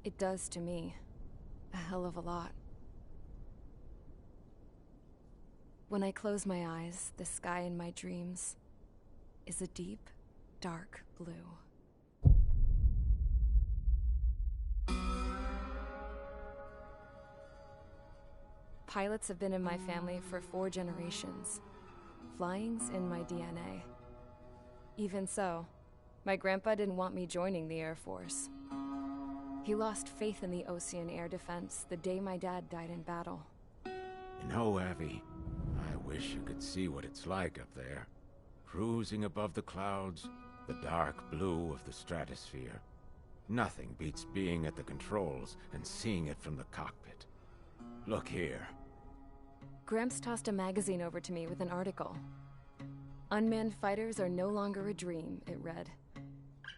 It does to me. A hell of a lot. When I close my eyes, the sky in my dreams is a deep, dark blue. Pilots have been in my family for 4 generations. Flying's in my DNA. Even so, my grandpa didn't want me joining the Air Force. He lost faith in the Osean air defense the day my dad died in battle. You know, Abby, I wish you could see what it's like up there. Cruising above the clouds, the dark blue of the stratosphere. Nothing beats being at the controls and seeing it from the cockpit. Look here. Gramps tossed a magazine over to me with an article. Unmanned fighters are no longer a dream, it read.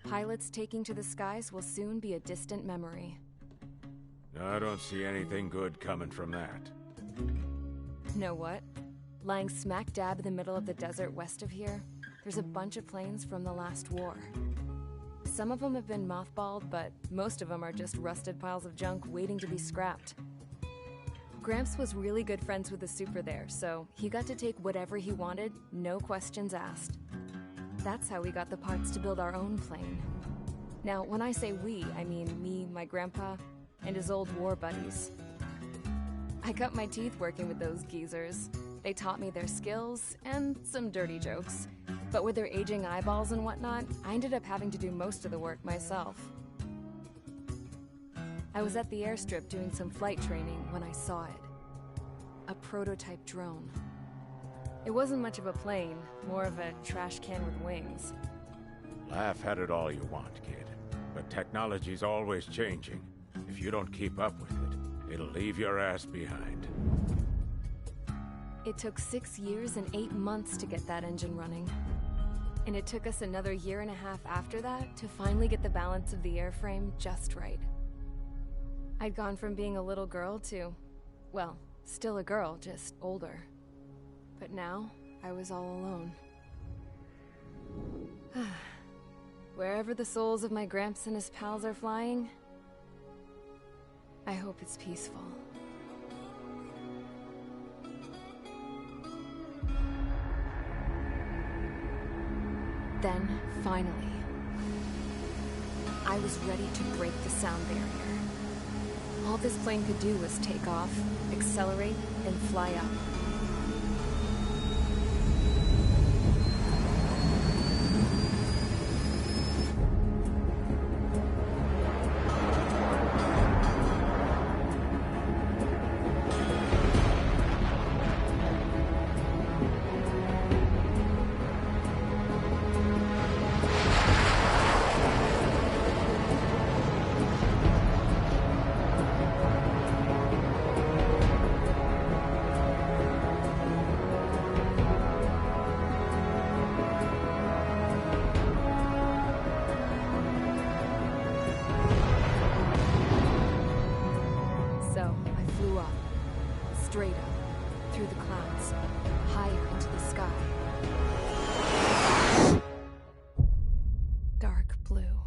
Pilots taking to the skies will soon be a distant memory. I don't see anything good coming from that. Know what? Lying smack dab in the middle of the desert west of here, there's a bunch of planes from the last war. Some of them have been mothballed, but most of them are just rusted piles of junk waiting to be scrapped. Gramps was really good friends with the super there, so he got to take whatever he wanted, no questions asked. That's how we got the parts to build our own plane. Now, when I say we, I mean me, my grandpa, and his old war buddies. I cut my teeth working with those geezers. They taught me their skills, and some dirty jokes. But with their aging eyeballs and whatnot, I ended up having to do most of the work myself. I was at the airstrip doing some flight training when I saw it. A prototype drone. It wasn't much of a plane, more of a trash can with wings. Laugh at it all you want, kid. But technology's always changing. If you don't keep up with it, it'll leave your ass behind. It took 6 years and 8 months to get that engine running. And it took us another 1.5 years after that to finally get the balance of the airframe just right. I'd gone from being a little girl to, well, still a girl, just older. But now, I was all alone. Wherever the souls of my Gramps and his pals are flying, I hope it's peaceful. Then, finally, I was ready to break the sound barrier. All this plane could do was take off, accelerate, and fly up. Straight up, through the clouds, higher into the sky. Dark blue.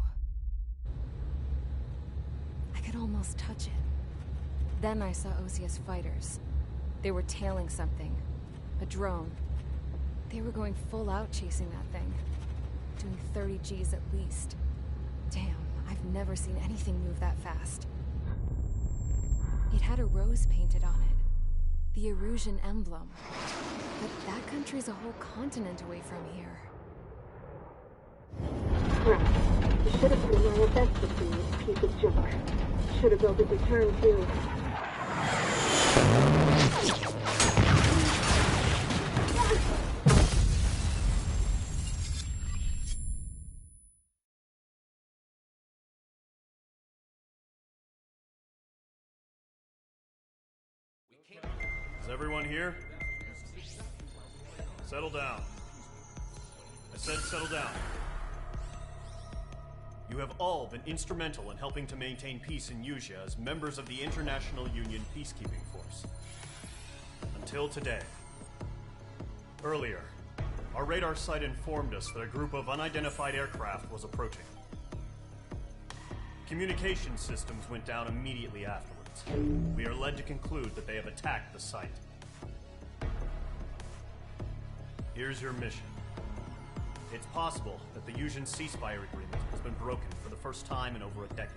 I could almost touch it. Then I saw Osia's fighters. They were tailing something. A drone. They were going full out chasing that thing. Doing 30 Gs at least. Damn, I've never seen anything move that fast. It had a rose painted on it. The Erusian emblem. But that country's a whole continent away from here. Right. You should have been my investment in this piece of junk. Should have built a return too. Is everyone here? Settle down. I said settle down. You have all been instrumental in helping to maintain peace in Usea as members of the International Union Peacekeeping Force. Until today. Earlier, our radar site informed us that a group of unidentified aircraft was approaching. communication systems went down immediately afterwards. We are led to conclude that they have attacked the site. Here's your mission. It's possible that the Yuuzhan ceasefire agreement has been broken for the first time in over a decade.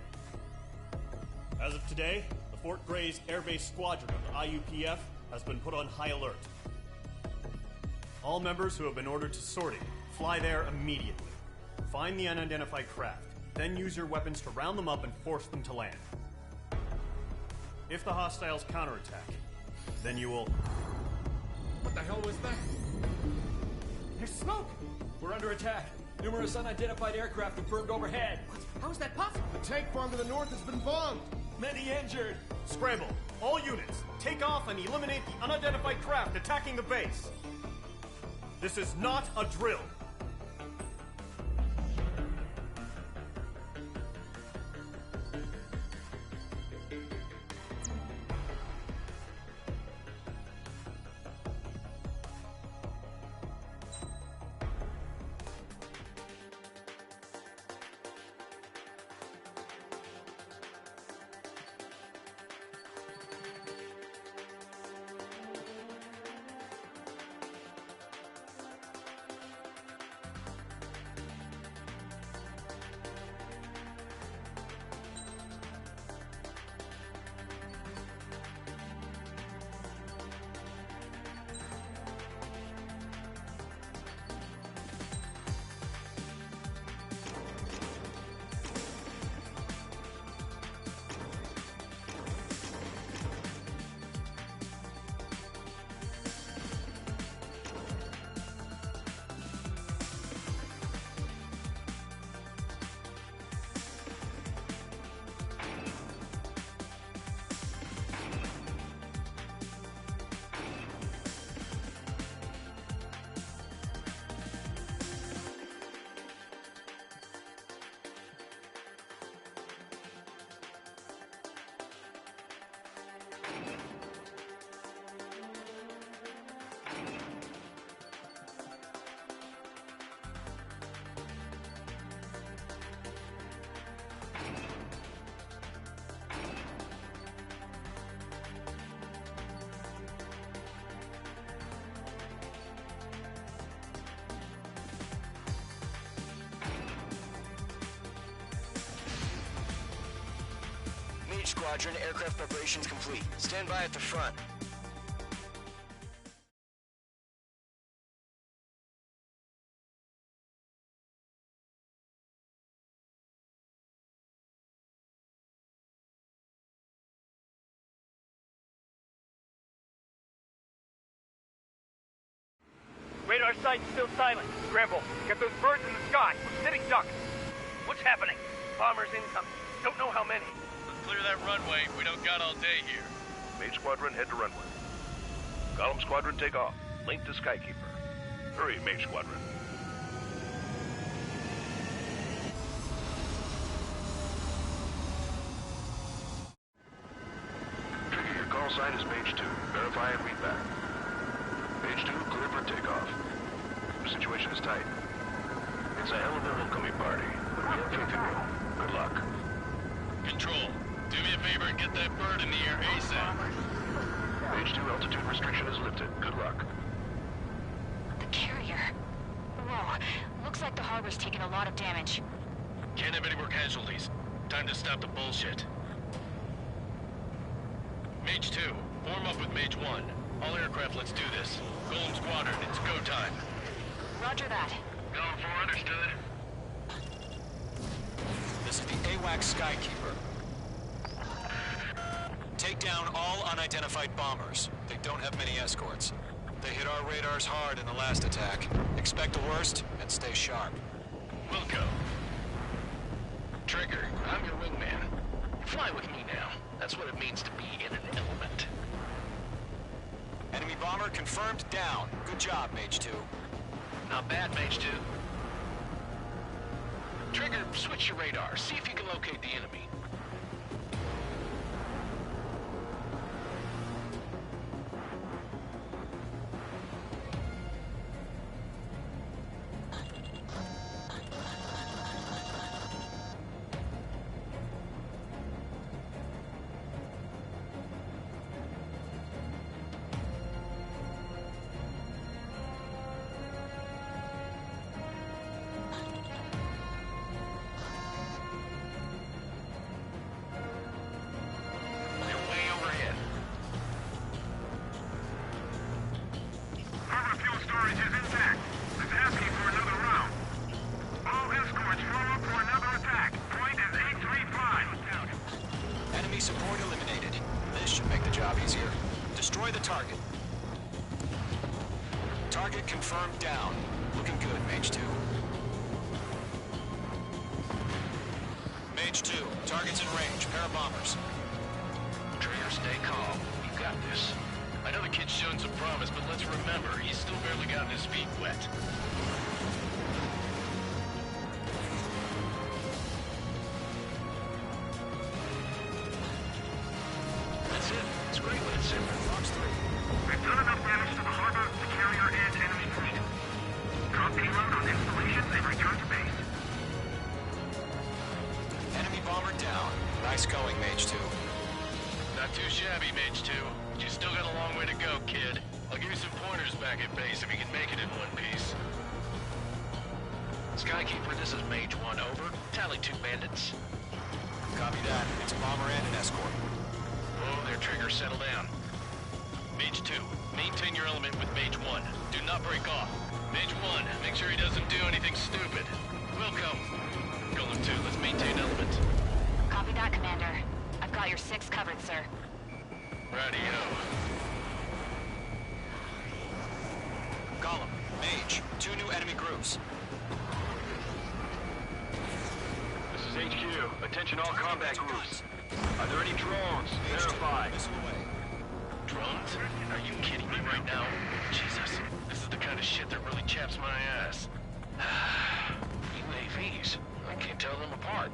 As of today, the Fort Grays Air Base Squadron of the IUPF has been put on high alert. All members who have been ordered to sortie, fly there immediately. Find the unidentified craft, then use your weapons to round them up and force them to land. If the hostiles counterattack, then you will... What the hell was that? There's smoke! We're under attack. Numerous unidentified aircraft have burned overhead. What? How is that possible? The tank farm to the north has been bombed! Many injured. Scramble! All units, take off and eliminate the unidentified craft attacking the base! This is not a drill! Squadron, aircraft preparations complete. Stand by at the front. Radar site's still silent. Scramble. Get those birds in the sky. We're sitting ducks. What's happening? Bombers incoming. Don't know how many. Clear that runway. We don't got all day here. Mage Squadron, head to runway. Column Squadron, take off. Link to Skykeeper. Hurry, Mage Squadron. Trigger, your call sign is Mage 2. Verify and read back. Mage 2, clear for takeoff. The situation is tight. It's a hell of a homecoming party, but we have faith in you. Good luck. Control. Do me a favor and get that bird in the air ASAP. Mage 2, altitude restriction is lifted. Good luck. The carrier. Whoa. Looks like the harbor's taken a lot of damage. Can't have any more casualties. Time to stop the bullshit. Mage 2, form up with Mage 1. All aircraft, let's do this. Golem Squadron, it's go time. Roger that. Golem 4, understood. This is the AWACS Skykeeper. Take down all unidentified bombers. They don't have many escorts. They hit our radars hard in the last attack. Expect the worst and stay sharp. Wilco. Trigger, I'm your wingman. Fly with me now. That's what it means to be in an element. Enemy bomber confirmed down. Good job, Mage 2. Not bad, Mage 2. Trigger, switch your radar. See if you can locate the enemy. Enemy support eliminated. This should make the job easier. Destroy the target. Target confirmed down. Looking good, Mage 2. Mage 2, target's in range. Pair of bombers. Trigger, stay calm. You got this. I know the kid's shown some promise, but let's remember, he's still barely gotten his feet wet. That's it. It's great when it's simple. Fox 3. We've done enough damage to the harbor, the carrier, and enemy fleet. Drop payload on installation and return to base. Enemy bomber down. Nice going, Mage 2. Not too shabby, Mage 2. But you still got a long way to go, kid. I'll give you some pointers back at base if you can make it in one piece. Skykeeper, this is Mage 1, over. Tally 2 bandits. Copy that. It's a bomber and an escort. Oh, their Trigger, settle down. Mage 2, maintain your element with Mage 1. Do not break off. Mage 1, make sure he doesn't do anything stupid. Welcome. Golem 2, let's maintain element. Copy that, Commander. I've got your 6 covered, sir. Righty-o. Golem, Mage, 2 new enemy groups. This is HQ. Attention all combat groups. Are there any drones? Verify. Missile away. Drones? Are you kidding me right now? Jesus, this is the kind of shit that really chaps my ass. UAVs. I can't tell them apart.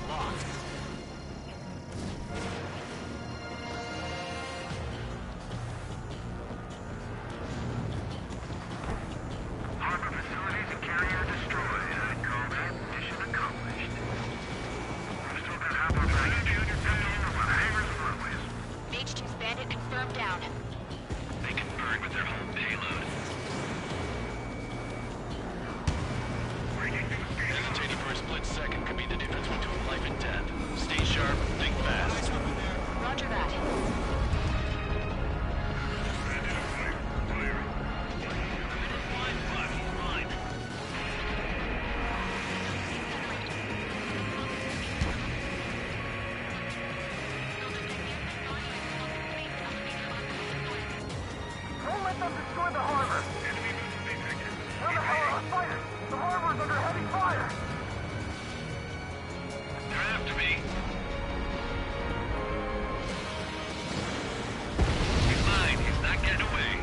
Locked. Harbor facilities and carrier destroyed. Combat mission accomplished. We've still got half our baggage unit down over the hangars and runways. Mage 2's bandit confirmed down. They can burn with their whole payload. Hesitating for a split second could be the difference between life and death. Stay sharp, think fast. Roger that. Don't let them destroy the harbor! Where the hell are the fighters? The harbor's under heavy fire! They're after me. He's mine. He's not getting away.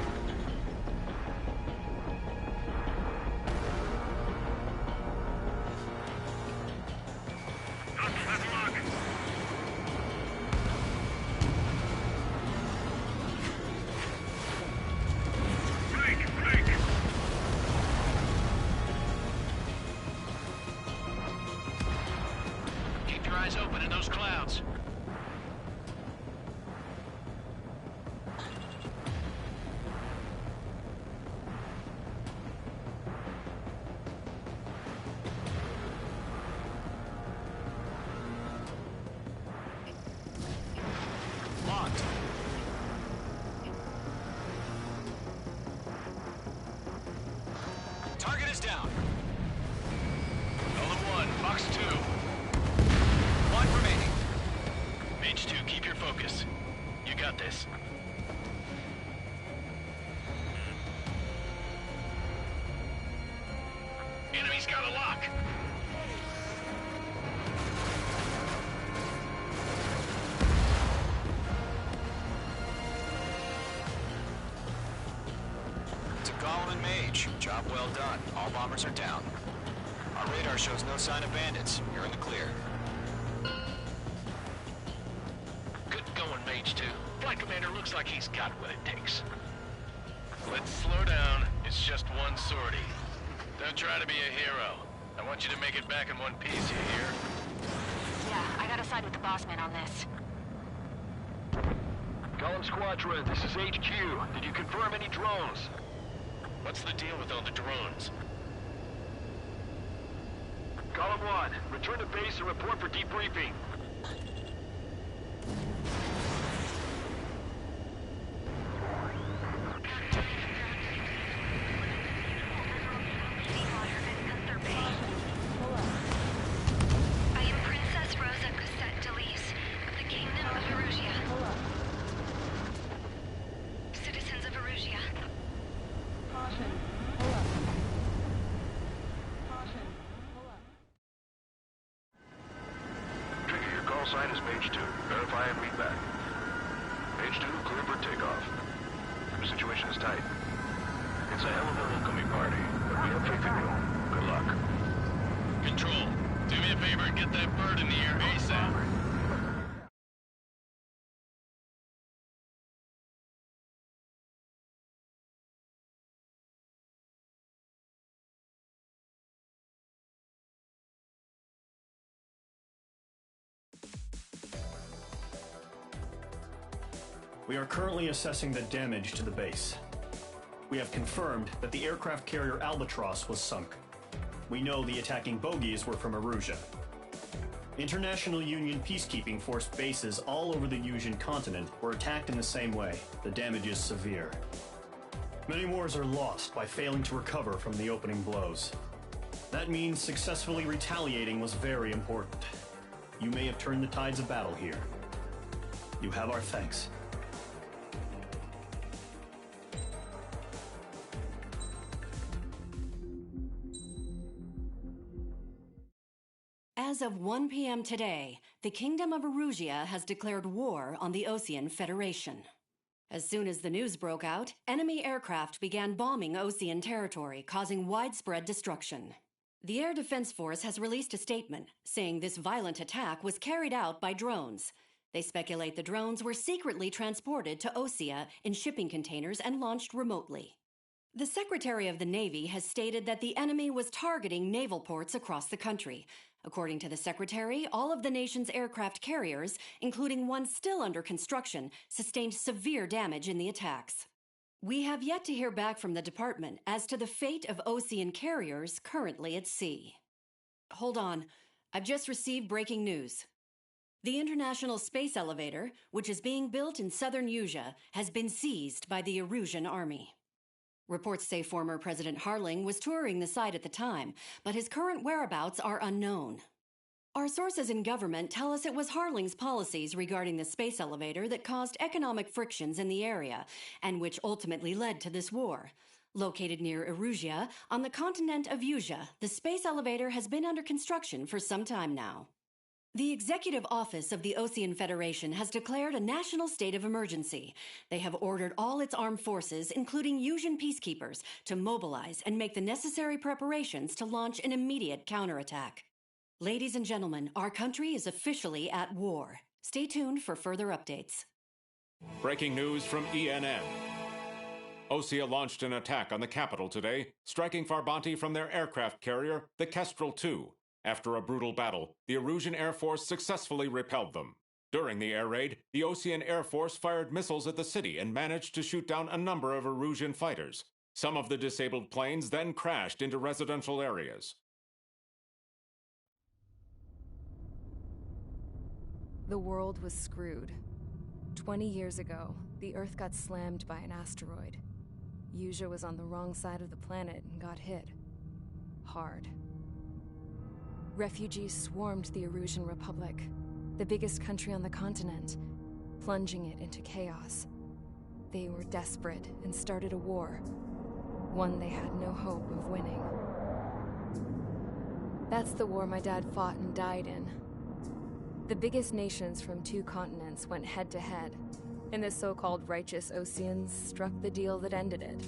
Keep your eyes open in those clouds. Locked. Target is down. Golem 1, Fox 2. 1 remaining. Mage 2, keep your focus. You got this. Enemy's got a lock. To Golem and Mage. Job well done. All bombers are down. Our radar shows no sign of bandits. You're in the clear. Good going, Mage 2. Flight Commander looks like he's got what it takes. Let's slow down. It's just one sortie. Don't try to be a hero. I want you to make it back in one piece, you hear? Yeah, I gotta side with the boss man on this. Golem Squadron, this is HQ. Did you confirm any drones? What's the deal with all the drones? Golem 1, return to base and report for debriefing. Verify and meet back. Page 2, clear for takeoff. The situation is tight. It's a hell of a homecoming party, but we have faith in you. Good luck. Control, do me a favor and get that bird in the air ASAP. We are currently assessing the damage to the base. We have confirmed that the aircraft carrier Albatross was sunk. We know the attacking bogies were from Erusia. International Union peacekeeping force bases all over the Yusian continent were attacked in the same way. The damage is severe. Many wars are lost by failing to recover from the opening blows. That means successfully retaliating was very important. You may have turned the tides of battle here. You have our thanks. As of 1 p.m. today, the Kingdom of Erusia has declared war on the Osean Federation. As soon as the news broke out, enemy aircraft began bombing Osean territory, causing widespread destruction. The Air Defense Force has released a statement saying this violent attack was carried out by drones. They speculate the drones were secretly transported to Osea in shipping containers and launched remotely. The Secretary of the Navy has stated that the enemy was targeting naval ports across the country. According to the Secretary, all of the nation's aircraft carriers, including one still under construction, sustained severe damage in the attacks. We have yet to hear back from the department as to the fate of Osean carriers currently at sea. Hold on, I've just received breaking news. The International Space Elevator, which is being built in southern Yusia, has been seized by the Erusian army. Reports say former President Harling was touring the site at the time, but his current whereabouts are unknown. Our sources in government tell us it was Harling's policies regarding the space elevator that caused economic frictions in the area, and which ultimately led to this war. Located near Erusia, on the continent of Yusia, the space elevator has been under construction for some time now. The Executive Office of the Osean Federation has declared a national state of emergency. They have ordered all its armed forces, including Yusian peacekeepers, to mobilize and make the necessary preparations to launch an immediate counterattack. Ladies and gentlemen, our country is officially at war. Stay tuned for further updates. Breaking news from ENN. Osea launched an attack on the capital today, striking Farbanti from their aircraft carrier, the Kestrel II. After a brutal battle, the Erusian Air Force successfully repelled them. During the air raid, the Osean Air Force fired missiles at the city and managed to shoot down a number of Erusian fighters. Some of the disabled planes then crashed into residential areas. The world was screwed. 20 years ago, the Earth got slammed by an asteroid. Yusia was on the wrong side of the planet and got hit. Hard. Refugees swarmed the Erusian Republic, the biggest country on the continent, plunging it into chaos. They were desperate and started a war, one they had no hope of winning. That's the war my dad fought and died in. The biggest nations from 2 continents went head-to-head, and the so-called righteous Oseans struck the deal that ended it.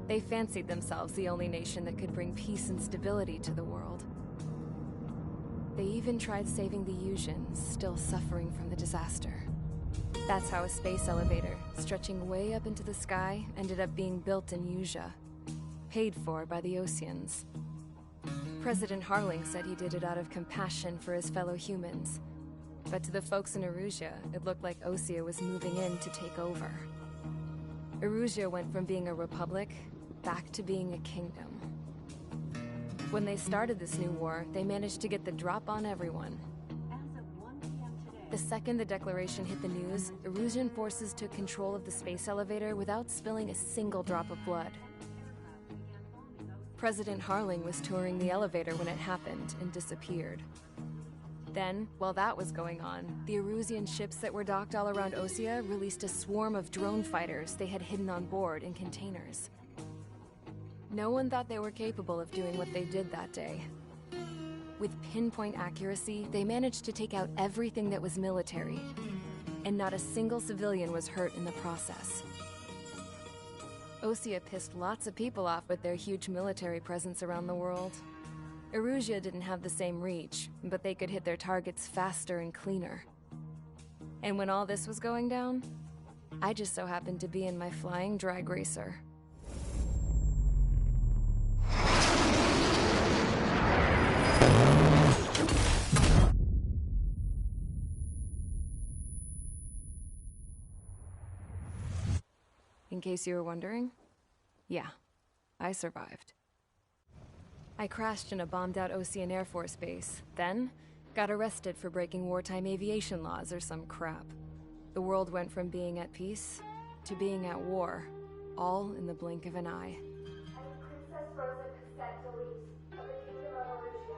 They fancied themselves the only nation that could bring peace and stability to the world. They even tried saving the Yusians, still suffering from the disaster. That's how a space elevator, stretching way up into the sky, ended up being built in Yusia, paid for by the Oseans. President Harling said he did it out of compassion for his fellow humans. But to the folks in Erusia, it looked like Osea was moving in to take over. Erusia went from being a republic back to being a kingdom. When they started this new war, they managed to get the drop on everyone. The second the declaration hit the news, Erusian forces took control of the space elevator without spilling a single drop of blood. President Harling was touring the elevator when it happened and disappeared. Then, while that was going on, the Erusian ships that were docked all around Osea released a swarm of drone fighters they had hidden on board in containers. No one thought they were capable of doing what they did that day. With pinpoint accuracy, they managed to take out everything that was military, and not a single civilian was hurt in the process. Osea pissed lots of people off with their huge military presence around the world. Erusea didn't have the same reach, but they could hit their targets faster and cleaner. And when all this was going down, I just so happened to be in my flying drag racer. In case you were wondering, yeah, I survived. I crashed in a bombed-out Osean Air Force base, then got arrested for breaking wartime aviation laws or some crap. The world went from being at peace to being at war, all in the blink of an eye. Princess Rosa Cassette Delise of the Kingdom of Erusea.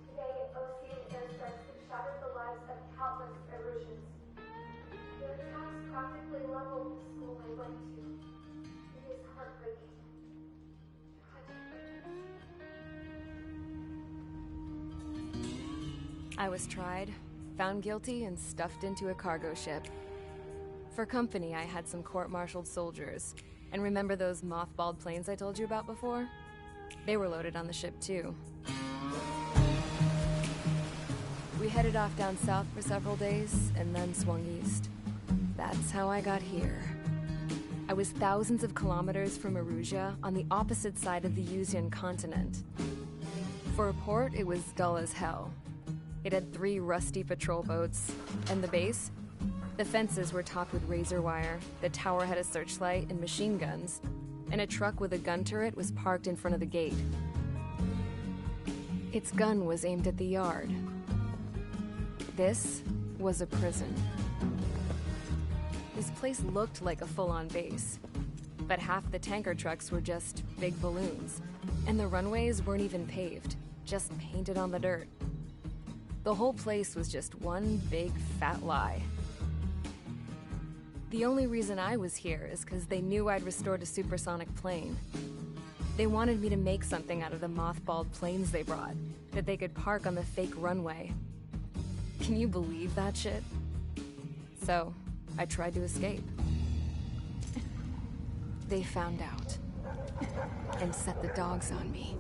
Today, Osean airstrikes have shattered the lives of countless Erusians. Their attacks practically leveled the school I went to. It is heartbreaking. I was tried, found guilty, and stuffed into a cargo ship. For company, I had some court-martialed soldiers. And remember those mothballed planes I told you about before? They were loaded on the ship, too. We headed off down south for several days, and then swung east. That's how I got here. I was thousands of kilometers from Erusea, on the opposite side of the Usean continent. For a port, it was dull as hell. It had 3 rusty patrol boats, and the base? The fences were topped with razor wire, the tower had a searchlight and machine guns, and a truck with a gun turret was parked in front of the gate. Its gun was aimed at the yard. This was a prison. This place looked like a full-on base, but half the tanker trucks were just big balloons, and the runways weren't even paved, just painted on the dirt. The whole place was just one big fat lie. The only reason I was here is because they knew I'd restored a supersonic plane. They wanted me to make something out of the mothballed planes they brought, that they could park on the fake runway. Can you believe that shit? So, I tried to escape. They found out, and set the dogs on me.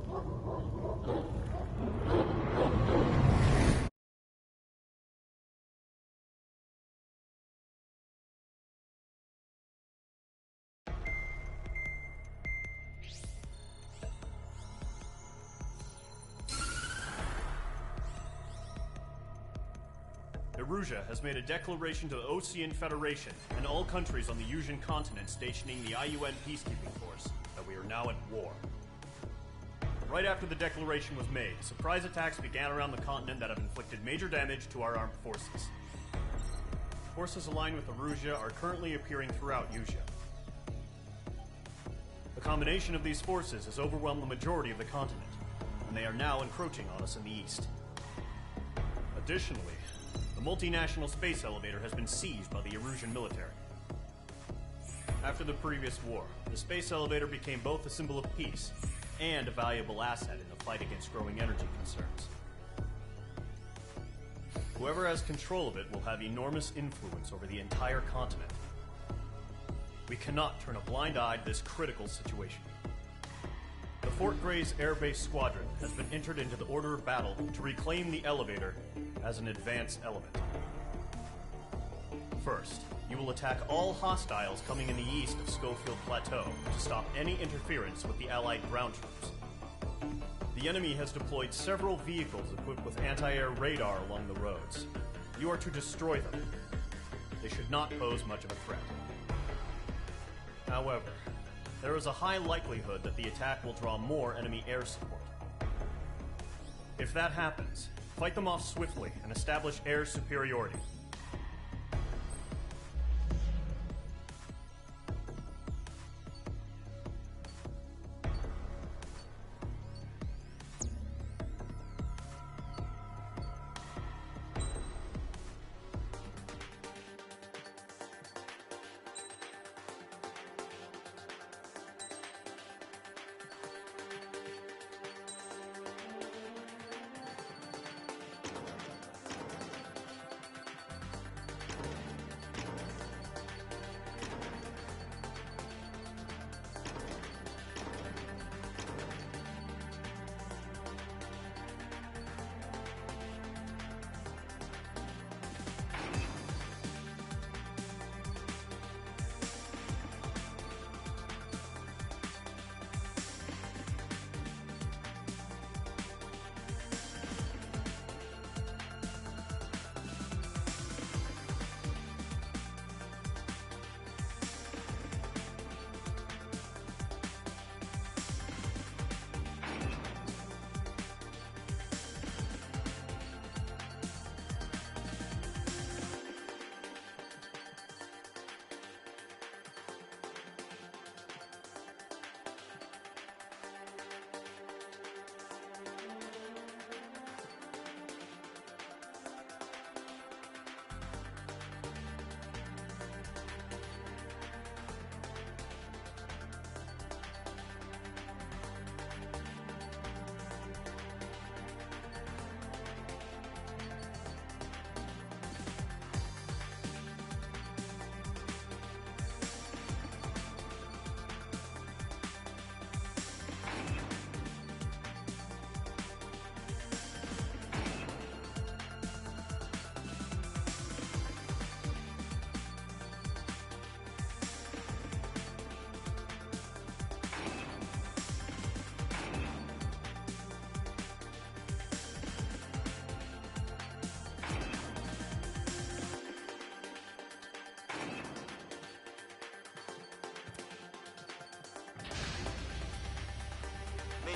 Erusea has made a declaration to the Osean Federation and all countries on the Usean continent stationing the IUN peacekeeping force that we are now at war. Right after the declaration was made, surprise attacks began around the continent that have inflicted major damage to our armed forces. Forces aligned with Erusea are currently appearing throughout Usea. The combination of these forces has overwhelmed the majority of the continent, and they are now encroaching on us in the east. Additionally, the multinational space elevator has been seized by the Erusian military. After the previous war, the space elevator became both a symbol of peace and a valuable asset in the fight against growing energy concerns. Whoever has control of it will have enormous influence over the entire continent. We cannot turn a blind eye to this critical situation. The Fort Gray's Air Base Squadron has been entered into the order of battle to reclaim the elevator as an advanced element. First, you will attack all hostiles coming in the east of Schofield Plateau to stop any interference with the Allied ground troops. The enemy has deployed several vehicles equipped with anti-air radar along the roads. You are to destroy them. They should not pose much of a threat. However, there is a high likelihood that the attack will draw more enemy air support. If that happens, fight them off swiftly and establish air superiority.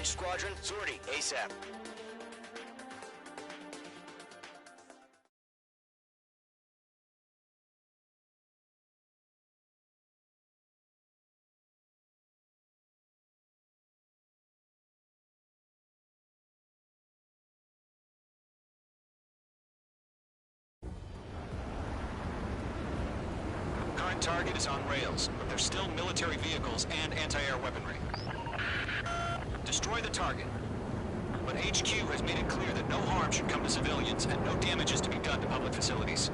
Launch Squadron, sortie, ASAP. Current target is on rails, but there's still military vehicles and anti-air weaponry. Destroy the target. But HQ has made it clear that no harm should come to civilians and no damage is to be done to public facilities.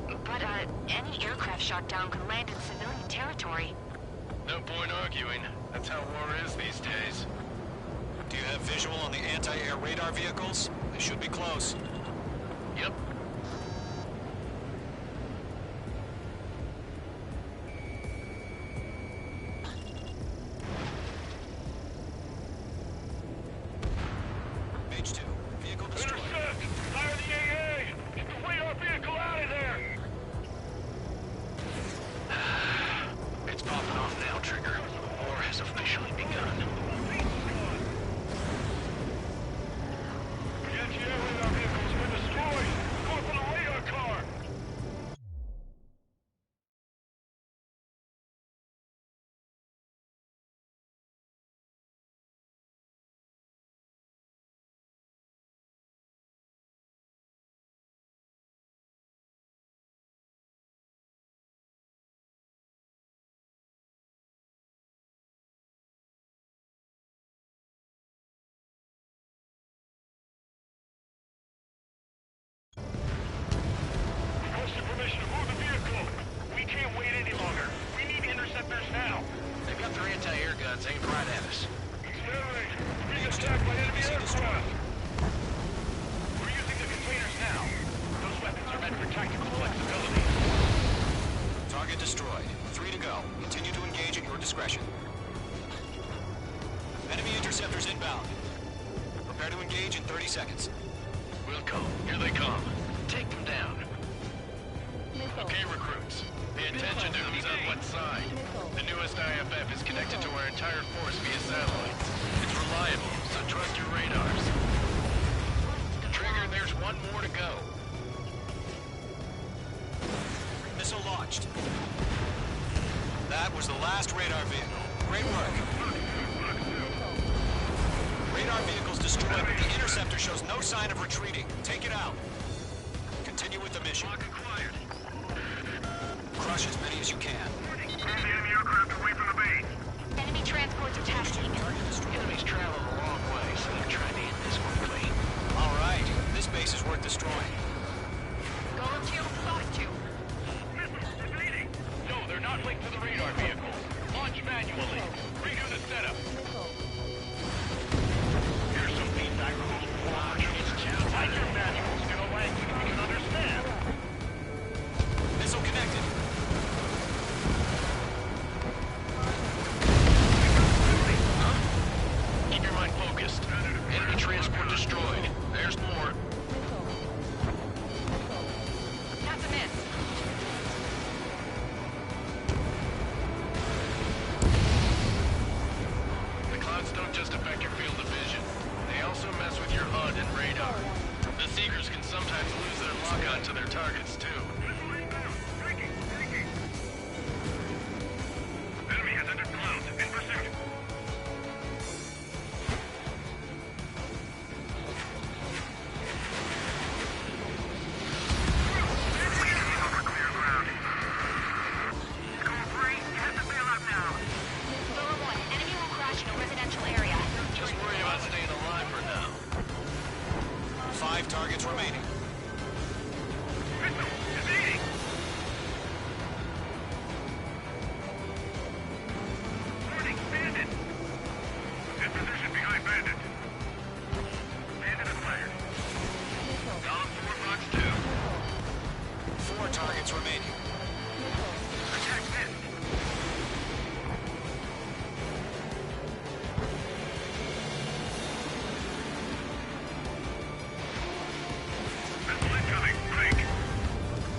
But, any aircraft shot down could land in civilian territory. No point arguing. That's how war is these days. Do you have visual on the anti-air radar vehicles? They should be close. Yep. Page 2. Vehicle destroyed. Intercept! Fire the AA! Get the radar vehicle out of there! It's popping off now, Trigger. War has officially begun. The anti-air radar vehicle's been destroyed! Go for the radar car! Requested permission to move the vehicle! We can't wait any longer! We need interceptors now! They've got their anti-air guns aimed right at us. Stanley, being attacked by enemy aircraft! We're using the containers now. Those weapons are meant for tactical flexibility. Target destroyed. 3 to go. Continue to engage at your discretion. Enemy interceptors inbound. Prepare to engage in 30 seconds. Wilco, here they come. Take them down. Okay, recruits. Pay attention to who's on what side. The newest IFF is connected to our entire force via satellites. It's reliable, so trust your radars. Trigger, there's one more to go. Missile launched. That was the last radar vehicle. Great work. Radar vehicle's destroyed, but the interceptor shows no sign of retreating. Take it out. Continue with the mission. Crush as many as you can. Move the enemy aircraft away from the base. Enemy transports attacking. Enemies travel a long way, so they're trying to end this quickly. All right. This base is worth destroying. Go up to your spot, too. Missiles evading! No, they're not linked to the radar vehicle. Launch manually. Redo the setup. Here's some feedback from those launch. Like your manuals in a language we can understand. Missile connected. Keep your mind focused. Enemy transport destroyed. There's more. That's a miss. The clouds don't just affect your field of vision. They also mess with your HUD and radar. The Seekers can sometimes lose their lock-on to their targets, too. Enemy has entered clouds. In pursuit. Clear ground. Call 3, you have to bail out now. Lower 1, enemy will crash in a residential area. Just worry about staying alive for now. 5 targets remaining. Missile evading! Warning, bandit! In position behind bandit. Bandit acquired. Column 4 box 2. 4 targets remaining. Attack missed. Missile incoming. Break.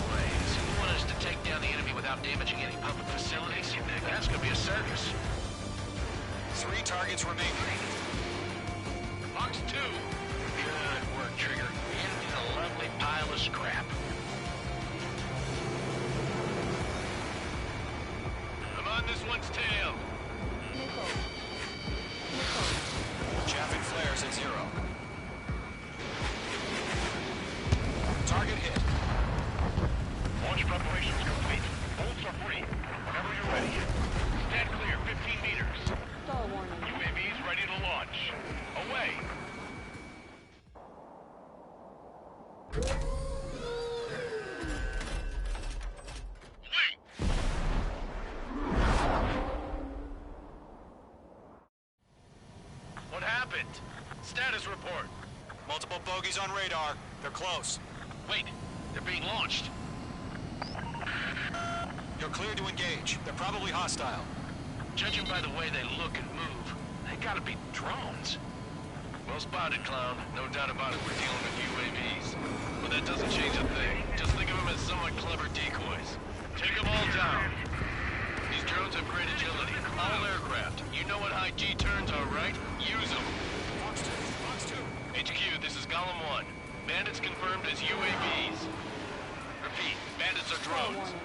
Blaze, you want us to take down the enemy without damaging any public facilities? That's gonna be a circus. 3 targets remaining. Box 2. Good work, Trigger. Into a lovely pile of scrap. I'm on this one's tail. Chaffing flares at 0. Target hit. Launch preparations complete. Bolts are free. Whenever you're ready. Stand clear, 15 meters. UAVs ready to launch. Away. What happened? Status report. Multiple bogies on radar. They're close. Wait, they're being launched. You're cleared to engage. They're probably hostile. Judging by the way they look and move, they gotta be drones. Well spotted, clown. No doubt about it, we're dealing with UAVs. But that doesn't change a thing. Just think of them as somewhat clever decoys. Take them all down. These drones have great agility. All aircraft. You know what high G turns are, right? Use them. Box 2. HQ, this is Golem 1. Bandits confirmed as UAVs. Repeat, bandits are drones.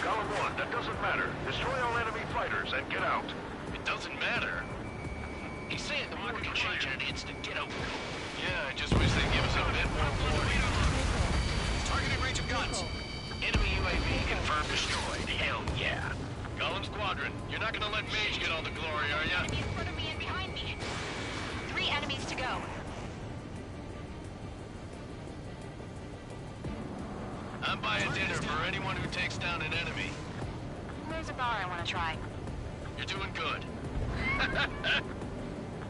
Golem 1, that doesn't matter. Destroy all enemy fighters and get out. It doesn't matter. He's saying the market can change in an instant. Get over it. Yeah, I just wish they'd give us a bit more warning. Targeting range of guns. Enemy UAV confirmed destroyed. Hell yeah. Golem Squadron, you're not gonna let Mage get all the glory, are ya? Enemy in front of me and behind me. 3 enemies to go. I'm buying dinner for anyone who takes down an enemy. There's a bar I want to try. You're doing good.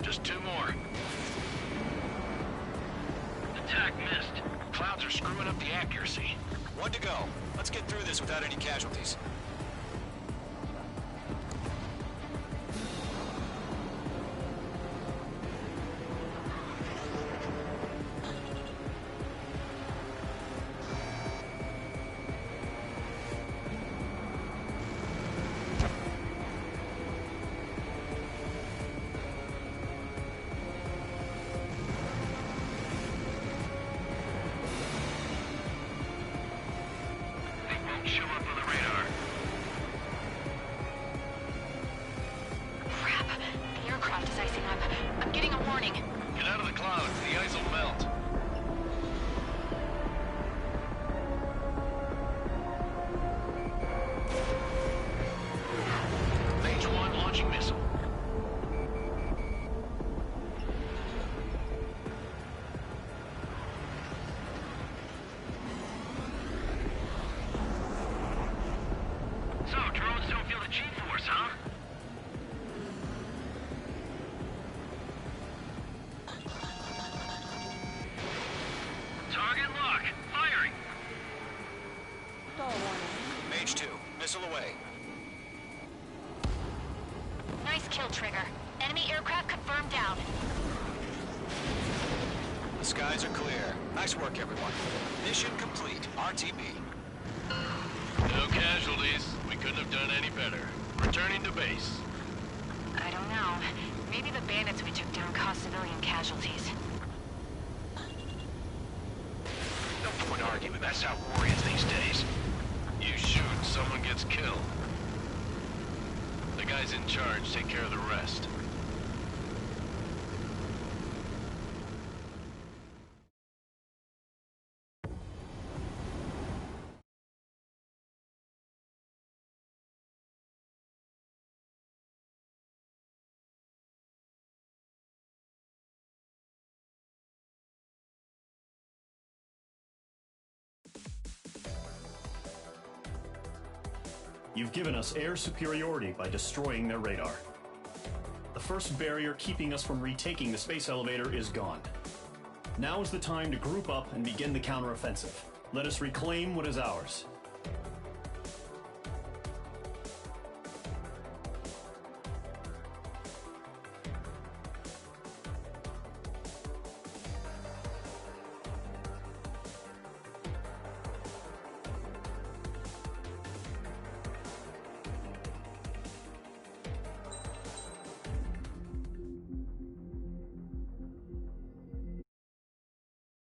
Just 2 more. Attack missed. Clouds are screwing up the accuracy. 1 to go. Let's get through this without any casualties. Show up on the radar. Crap. The aircraft is icing up. I'm getting a warning. Get out of the clouds. The ice will melt. Mage 1 launching missile. So, drones don't feel the G-force, huh? Target lock. Firing. Mage 2. Missile away. Nice kill, Trigger. Enemy aircraft confirmed down. The skies are clear. Nice work, everyone. Mission complete. RTB. No casualties. We couldn't have done any better. Returning to base. I don't know. Maybe the bandits we took down caused civilian casualties. No point arguing. That's how war is these days. You shoot, someone gets killed. The guys in charge take care of the rest. You've given us air superiority by destroying their radar. The first barrier keeping us from retaking the space elevator is gone. Now is the time to group up and begin the counteroffensive. Let us reclaim what is ours.